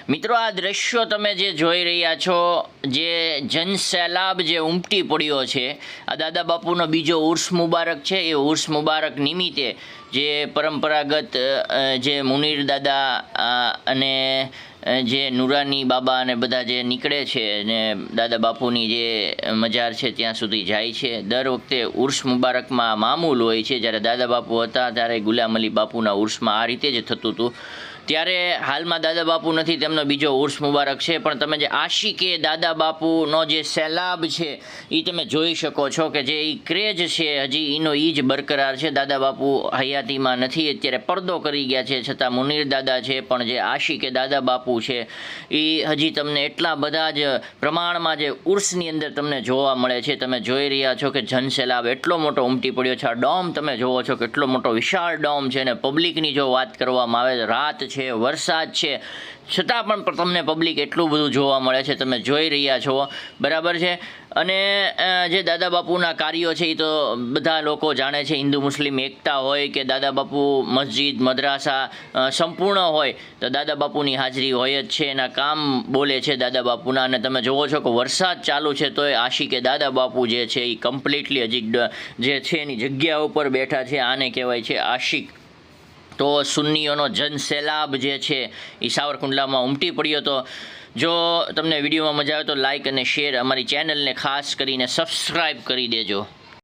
મિત્રો આ દ્રશ્યો તમે જે જોઈ રહ્યા છો, જે જનસેલાબ જે ઉમટી પડ્યો છે, આ દાદા બાપુનો બીજો ઉર્સ મુબારક છે. એ ઉર્સ મુબારક નિમિત્તે જે પરંપરાગત જે મુનીર દાદા અને જે નુરાની બાબા અને બધા જે નીકળે છે ને દાદા બાપુની જે મજાર છે ત્યાં સુધી જાય છે. દર વખતે ઉર્સ મુબારકમાં મામૂલ હોય છે. જ્યારે દાદા બાપુ હતા ત્યારે ગુલામ અલી બાપુના ઉર્સમાં આ રીતે જ થતું હતું. ત્યારે હાલમાં દાદા બાપુ નથી, તેમનો બીજો ઉર્સ મુબારક છે. પણ તમે જે આશિકે દાદા બાપુનો જે સેલાબ છે એ તમે જોઈ શકો છો કે જે એ ક્રેઝ છે હજી એનો એ જ બરકરાર છે. દાદા બાપુ હયાતીમાં નથી, અત્યારે પડદો કરી ગયા છે, છતાં મુનીર દાદા છે. પણ જે આશિકે દાદા બાપુ છે એ હજી તમને એટલા બધા જ પ્રમાણમાં જે ઉર્સની અંદર તમને જોવા મળે છે. તમે જોઈ રહ્યા છો કે જનસેલાબ એટલો મોટો ઉમટી પડ્યો છે. આ ડોમ તમે જોવો છો કેટલો મોટો વિશાળ ડોમ છે. અને પબ્લિકની જો વાત કરવામાં આવે, રાત છે, વરસાદ છે, છતાં પણ તમને પબ્લિક એટલું બધું જોવા મળે છે. તમે જોઈ રહ્યા છો, બરાબર છે. અને જે દાદા બાપુના કાર્યો છે એ તો બધા લોકો જાણે છે. હિન્દુ મુસ્લિમ એકતા હોય કે દાદા બાપુ મસ્જિદ મદ્રાસા સંપૂર્ણ હોય તો દાદા બાપુની હાજરી હોય જ છે. એના કામ બોલે છે દાદા બાપુના. અને તમે જોવો છો કે વરસાદ ચાલુ છે તોય આશિકે દાદા બાપુ જે છે એ કમ્પ્લીટલી હજી જે છે એની જગ્યા ઉપર બેઠા છે. આને કહેવાય છે આશિક. તો સુન્નીઓનો જનસેલાબ જે છે એ સાવરકુંડલામાં ઉમટી પડ્યો હતો. જો તમને વિડીયોમાં મજા આવે તો લાઇક અને શેર, અમારી ચેનલને ખાસ કરીને સબસ્ક્રાઈબ કરી દેજો.